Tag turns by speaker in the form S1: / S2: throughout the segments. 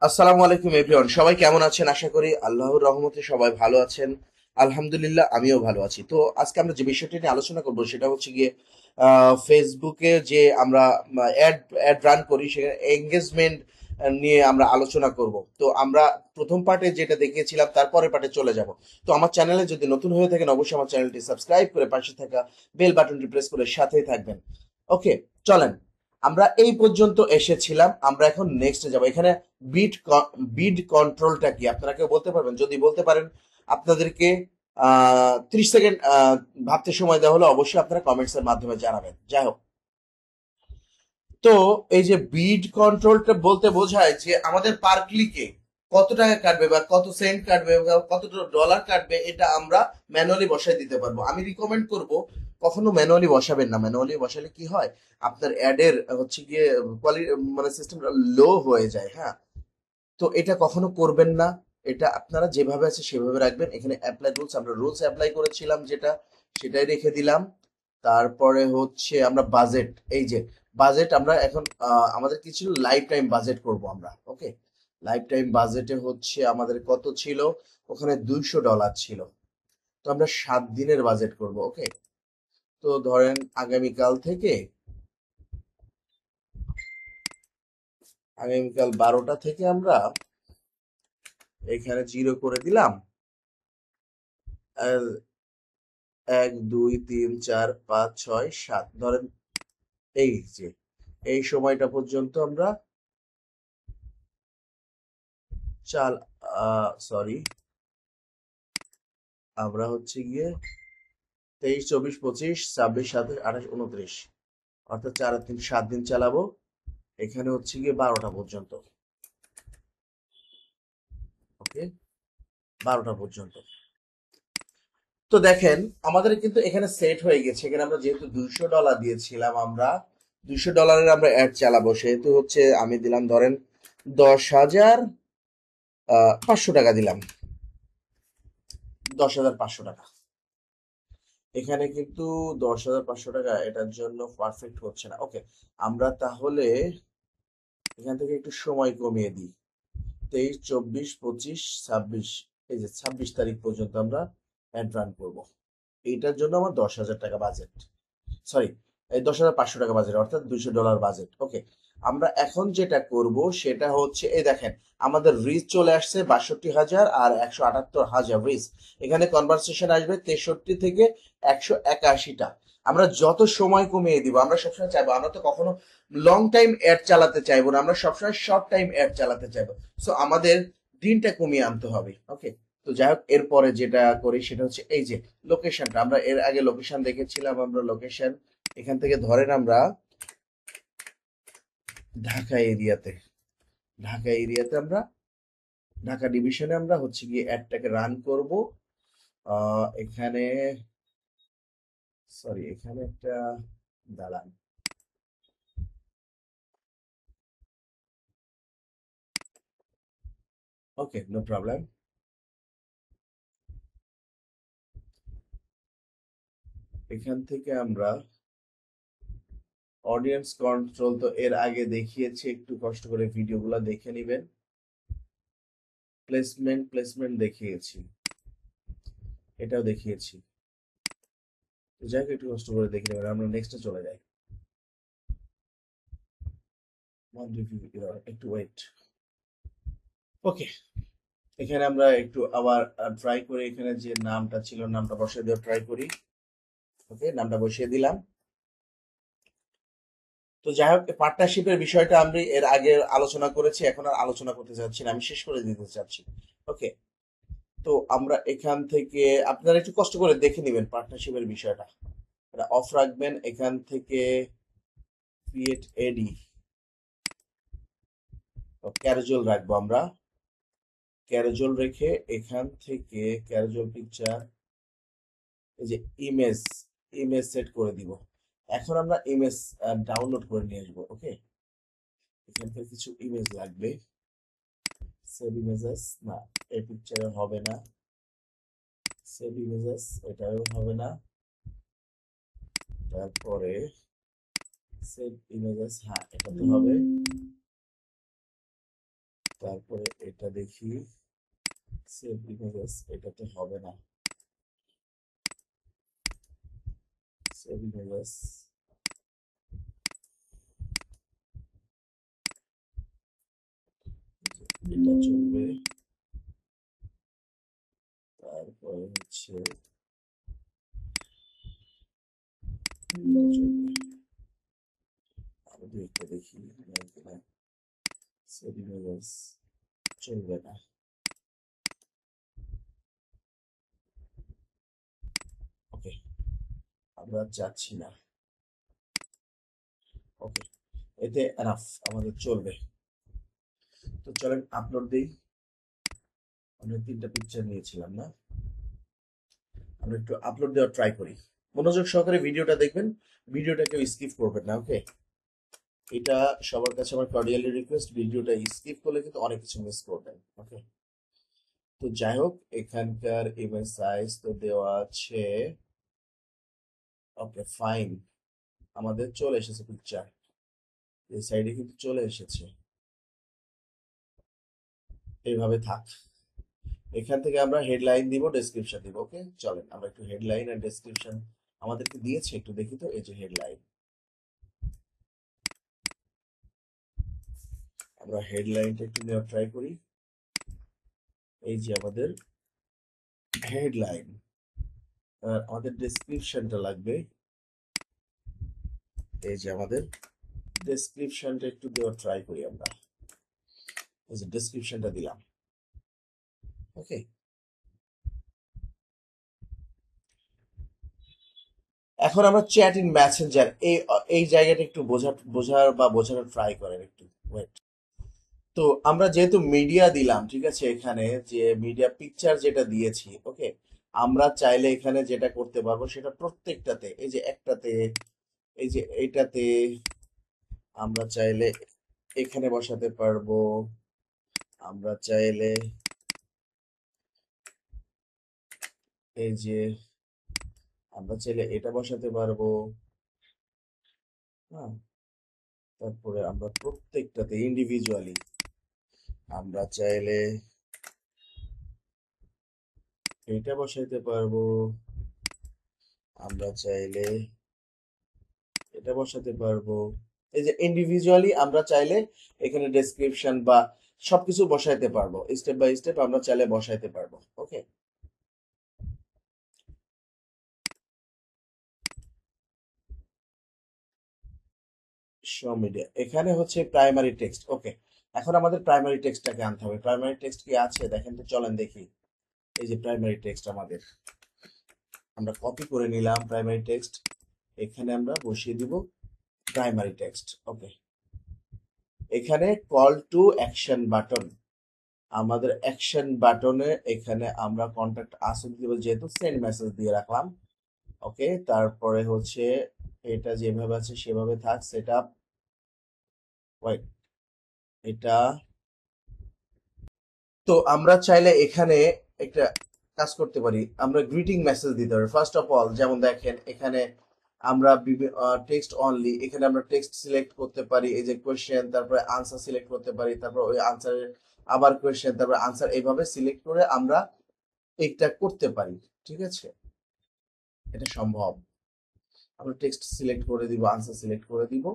S1: আসসালামু আলাইকুম এভরিওয়ান, সবাই কেমন আছেন? আশা করি আল্লাহর রহমতে সবাই ভালো আছেন। আলহামদুলিল্লাহ, আমিও ভালো আছি। তো আজকে আমরা যে বিষয়টি নিয়ে আলোচনা করব সেটা হচ্ছে গিয়ে ফেসবুকে যে আমরা অ্যাড অ্যাড রান করি সেখানে এঙ্গেজমেন্ট নিয়ে আমরা আলোচনা করব। তো আমরা প্রথম পার্টে যেটা দেখিয়েছিলাম তারপরের পার্টে চলে যাব। তো আমার চ্যানেলে যদি নতুন হয়ে থাকেন অবশ্যই আমার চ্যানেলটি সাবস্ক্রাইব করে পাশে থাকা বেল বাটনটি প্রেস করে সাথেই থাকবেন। ওকে, চলেন। আমরা এই পর্যন্ত এসেছিলাম, আমরা এখন নেক্সটে যাব। এখানে বিট বিড কন্ট্রোলটা কি আপনারা কেউ বলতে পারবেন? যদি বলতে পারেন আপনাদেরকে 30 সেকেন্ড ভাবতে সময় দেওয়া হলো, অবশ্যই আপনারা কমেন্টস এর মাধ্যমে জানাবেন। যাই হোক, তো এই যে বিড কন্ট্রোলটা বলতে বোঝায় যে আমাদের পার ক্লিকে কত টাকা কাটবে বা কত সেন্ট কাটবে বা কত ডলার কাটবে, এটা আমরা ম্যানুয়ালি বসাই দিতে পারবো। আমি রিকমেন্ড করব কখনো ম্যানুয়ালি বসাবেন না। ম্যানুয়ালি বসালে কি হয়, আপনার অ্যাডের হচ্ছে গিয়ে কোয়ালিটি মানে সিস্টেমটা লো হয়ে যায়। হ্যাঁ, তো এটা কখনো করবেন না। এটা আপনারা যেভাবে আছে সেভাবে রাখবেন। এখানে অ্যাপ্লাই রুলস, আমরা রুলস অ্যাপ্লাই করেছিলাম যেটা, সেটাই রেখে দিলাম। তারপরে হচ্ছে আমরা বাজেট, এই যে বাজেট আমরা এখন আমাদের কি ছিল, লাইফ টাইম বাজেট করব আমরা। ওকে, লাইফ টাইম বাজেটে হচ্ছে আমাদের কত ছিল, ওখানে $200 ছিল। তো আমরা 7 দিনের বাজেট করব। ওকে, তো ধরেন আগামীকাল 12টা থেকে আমরা এখানে জিরো করে দিলাম। 1 2 3 4 5 6 7, ধরেন এই যে এই সময়টা পর্যন্ত আমরা চাল সরি, আমরা হচ্ছে গিয়ে 23 24 25 26 27 28 29, অর্থাৎ 4 আর 3 7 দিন চালাবো। এখানে হচ্ছে গিয়ে 12টা পর্যন্ত। ওকে, 12টা পর্যন্ত। তো দেখেন, আমাদের কিন্তু এখানে সেট হয়ে গেছে। এখানে আমরা যেহেতু $200 দিয়েছিলাম, আমরা $200 আমরা অ্যাড চালাবো, সেহেতু হচ্ছে আমি দিলাম ধরেন 10,500 টাকা দিলাম। 10,500 টাকা। এখানে কিন্তু 10,500 টাকা এটার জন্য পারফেক্ট হচ্ছে না। ওকে, আমরা তাহলে এখান থেকে একটু সময় কমিয়ে দিই। 23 24 25 26, এই যে 26 তারিখ পর্যন্ত আমরা অ্যাড রান করবো। এইটার জন্য আমার 10,000 টাকা বাজেট, সরি, এই 10,500 টাকা বাজেট, অর্থাৎ $200 বাজেট। ওকে, আমরা এখন যেটা করব সেটা হচ্ছে, এই দেখেন আমাদের রিচ চলে আসছে 62,000 আর 178,000 রিচ। এখানে কনভারসেশন আসবে 63 থেকে 181টা। আমরা যত সময় কমিয়ে দিব, আমরা সবসময় চাইবো, আমরা তো কখনো লং টাইম অ্যাড চালাতে চাইবো না, আমরা সবসময় শর্ট টাইম অ্যাড চালাতে চাইবো। সো আমাদের দিনটা কমিয়ে আনতে হবে। ওকে, তো যাই হোক, এরপরে যেটা করি সেটা হচ্ছে এই যে লোকেশনটা, আমরা এর আগে লোকেশন দেখেছিলাম। আমরা লোকেশন এখান থেকে ধরেন আমরা ঢাকা এরিয়াতে, ঢাকা এরিয়াতে আমরা ঢাকা ডিভিশনে আমরা হচ্ছে গিয়ে অ্যাডটাকে রান করব। এখানে সরি, এখানে একটা দাঁড়ান। ওকে, নো প্রবলেম। এখান থেকে আমরা অডিয়েন্স কন্ট্রোল তো এর আগে দেখিয়েছি, একটু কষ্ট করে ভিডিওগুলো দেখে নিবেন। প্লেসমেন্ট দেখিয়েছি, এটাও দেখিয়েছি। তো যাই হোক, একটু কষ্ট করে দেখে নেবেন। আমরা নেক্সটে চলে যাই। একটু ওয়েট। ওকে, এখানে আমরা একটু আবার ট্রাই করি। এখানে যে নামটা ছিল, নামটা বসিয়ে দেওয়ার ট্রাই করি। ওকে, নামটা বসিয়ে দিলাম। তো যাই হোক, পার্টনারশিপের বিষয়টা আমি এর আগে আলোচনা করেছি, এখন আর আলোচনা করতে চাচ্ছি না, আমি শেষ করে দিতে চাচ্ছি। ওকে, তো আমরা এখান থেকে, আপনারা একটু কষ্ট করে দেখে নেবেন পার্টনারশিপের বিষয়টা। এটা অফ রাখবেন। এখান থেকে ক্রিয়েট এডি ক্যারোজল রাখবো আমরা। ক্যারোজল রেখে এখান থেকে ক্যারোজল পিকচার, এই যে ইমেজ, ইমেজ সেট করে দিব। এখন আমরা ইমেজ ডাউনলোড করে নিয়ে আসবো। ওকে, এখান থেকে কিছু ইমেজ লাগবে। সেভ ইমেজেস, না, এই পিকচারে হবে না। সেভ ইমেজেস, এটাও হবে না। তারপরে সেভ ইমেজেস, হ্যাঁ, এটা তো হবে। তারপরে এটা দেখি, সেভ ইমেজেস, এটাতে হবে না। সেভ ইমেজেস, এটা চলবে। তারপরে হচ্ছে এটা চলবে। আরো দু একটা দেখি কিনা। সেভ ইমেজেস চলবে না। ওকে, আমরা যাচ্ছি না। ওকে, এতে এনাফ, আমাদের চলবে। তো চলেন আপলোড দিই। আমরা 3টা পিকচার নিয়েছিলাম না, আমরা একটু আপলোড দেওয়ার ট্রাই করি। মনোযোগ সহকারে ভিডিওটা দেখবেন, ভিডিওটা কেউ স্কিপ করবেন না। ওকে, এটা সবার কাছে আমার কর্ডিয়ালি রিকোয়েস্ট, ভিডিওটা স্কিপ করলে কিন্তু অনেক কিছু মিস করবেন। ওকে, তো যাই হোক, এখানকার ইমেজ সাইজ তো দেওয়া আছে। ওকে ফাইন, আমাদের চলে এসেছে পিকচার, এই সাইডে কিন্তু চলে এসেছে। এইভাবে থাক। এখান থেকে আমরা হেডলাইন দিব, ডেসক্রিপশন দিব। ওকে, চলেন আমরা একটু হেডলাইন আর ডেসক্রিপশন আমাদেরকে দিয়েছে, একটু দেখি। তো এই যে হেডলাইন, আমরা হেডলাইনটা একটু নেওয়ার ট্রাই করি। এই যে আমাদের হেডলাইন, আর আমাদের ডেসক্রিপশনটা লাগবে। এই যে আমাদের ডেসক্রিপশনটা একটু দেওয়ার ট্রাই করি আমরা। এই যে ডেসক্রিপশনটা দিলাম। ওকে, এখন আমরা চ্যাট ইন মেসেঞ্জার, এই এই জায়গাটা একটু বোঝানোর ট্রাই করেন একটু। ওয়েট, তো আমরা যেহেতু মিডিয়া দিলাম, ঠিক আছে, এখানে যে মিডিয়া পিকচার যেটা দিয়েছি, ওকে, আমরা চাইলে এখানে যেটা করতে পারবো সেটা প্রত্যেকটাতে, এই যে একটাতে, এই যে এইটাতে আমরা চাইলে এখানে বসাতে পারবো। আমরা চাইলে এই যে আমরা চাইলে এটা বসাতে পারবো। হ্যাঁ, তারপরে আমরা প্রত্যেকটাতে ইন্ডিভিজুয়ালি আমরা চাইলে এটা বসাইতে পারবো। আমরা চাইলে এটা বসাতে পারবো। এই যে ইন্ডিভিজুয়ালি আমরা চাইলে এখানে ডেসক্রিপশন বা সবকিছু বসাইতে পারবো, স্টেপ বাই স্টেপ আমরা চাইলে বসাইতে পারবো। ওকে, শো মিডিয়া, এখানে হচ্ছে প্রাইমারি টেক্সট। ওকে, এখন আমাদের প্রাইমারি টেক্সটটাকে আনতে হবে। প্রাইমারি টেক্সট কি আছে দেখেন তো, চলেন দেখি। এই যে প্রাইমারি টেক্সট আমাদের, আমরা কপি করে নিলাম প্রাইমারি টেক্সট, এখানে আমরা বসিয়ে দিব প্রাইমারি টেক্সট। ওকে, এখানে কল টু অ্যাকশন বাটন, আমাদের অ্যাকশন বাটনে এখানে আমরা কন্টাক্ট আস দিব, যেহেতু সেন্ড মেসেজ দিয়ে রাখলাম। ওকে, তারপরে হচ্ছে এটা যেভাবে আছে সেভাবে থাক। সেট আপ, ওয়েট, এটা, তো আমরা চাইলে এখানে একটা কাজ করতে পারি, আমরা গ্রিটিং মেসেজ দিতে পারি। ফার্স্ট অফ অল যেমন দেখেন এখানে আমরা টেক্সট অনলি, এখানে আমরা টেক্সট সিলেক্ট করতে পারি, এই যে কোয়েশ্চেন, তারপরে আনসার সিলেক্ট করতে পারি, তারপর ওই আনসারের আবার কোয়েশ্চেন, তারপর আনসার, এইভাবে সিলেক্ট করে আমরা এটা করতে পারি। ঠিক আছে, এটা সম্ভব। আমরা টেক্সট সিলেক্ট করে দিব, আনসার সিলেক্ট করে দিব,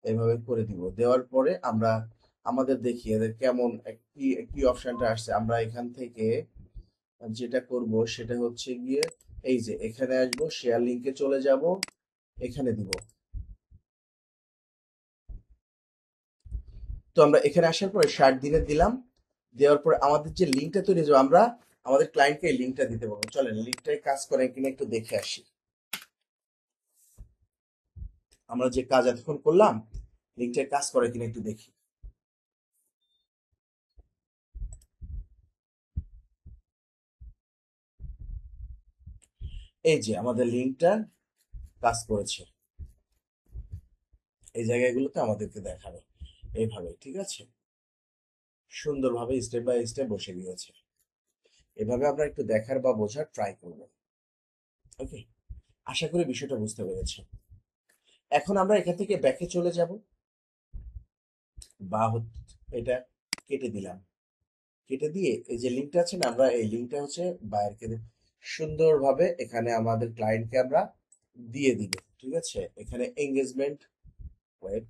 S1: এইভাবে করে দিব। দেওয়ার পরে আমরা আমাদের দেখি এদের কেমন কি কি অপশনটা আসছে। আমরা এখান থেকে যেটা করব সেটা হচ্ছে গিয়ে এই যে এখানে আসবো, শেয়ার লিংকে চলে যাব, এখানে দিব। তো আমরা এখানে আসার পরে 60 দিনের দিলাম। দেওয়ার পরে আমাদের যে লিঙ্কটা তৈরি হয়েছে, আমরা আমাদের ক্লায়েন্টকে এই লিঙ্কটা দিতে পারবো। চলেন লিঙ্কটায় কাজ করে কিনা একটু দেখে আসি। আমরা যে কাজ এতক্ষণ করলাম, লিঙ্কটায় কাজ করে কিনা একটু দেখি। এই যে আমাদের লিঙ্কটা কাজ করেছে, এই জায়গাগুলোতে আমাদেরকে দেখাবে এইভাবে। ঠিক আছে, সুন্দরভাবে স্টেপ বাই স্টেপ বসে গিয়েছে। এভাবে আমরা একটু দেখার বা বোঝার ট্রাই করব। ওকে, আশা করি বিষয়টা বুঝতে পেরেছি। এখন আমরা এখান থেকে ব্যাকে চলে যাব, বা এটা কেটে দিলাম। কেটে দিয়ে এই যে লিঙ্কটা আছে না, আমরা এই লিঙ্কটা হচ্ছে বায়ারকে সুন্দরভাবে এখানে আমাদের ক্লায়েন্টকে আমরা দিয়ে দিব। ঠিক আছে, এখানে এঙ্গেজমেন্ট, ওয়েট,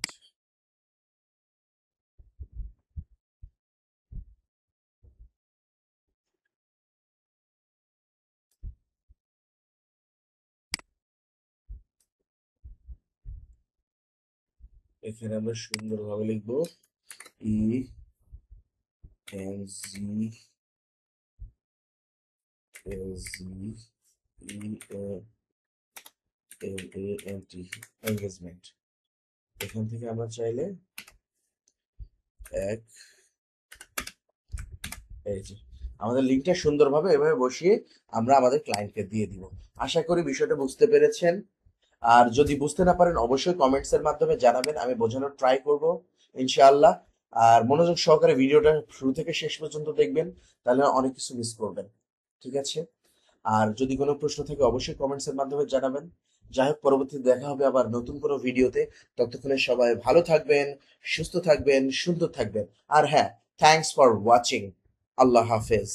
S1: এখানে আমরা সুন্দরভাবে লিখবো E N G L G E L A N T, engagement. এখান থেকে আমরা চাইলে এক, এই যে আমাদের লিঙ্কটা সুন্দরভাবে এভাবে বসিয়ে আমরা আমাদের ক্লায়েন্টকে দিয়ে দিব। আশা করি বিষয়টা বুঝতে পেরেছেন। আর যদি বুঝতে না পারেন অবশ্যই কমেন্টস এর মাধ্যমে জানাবেন, আমি বোঝানোর ট্রাই করব ইনশাআল্লাহ। আর মনোযোগ সহকারে ভিডিওটা শুরু থেকে শেষ পর্যন্ত দেখবেন, তাহলে অনেক কিছু মিস করবেন। ঠিক আছে, আর যদি কোনো প্রশ্ন থাকে অবশ্যই কমেন্টস এর মাধ্যমে জানাবেন। যাই হোক, পরবর্তীতে দেখা হবে আবার নতুন কোনো ভিডিওতে। ততক্ষণে সবাই ভালো থাকবেন, সুস্থ থাকবেন, সুন্দর থাকবেন। আর হ্যাঁ, থ্যাঙ্কস ফর ওয়াচিং। আল্লাহ হাফেজ।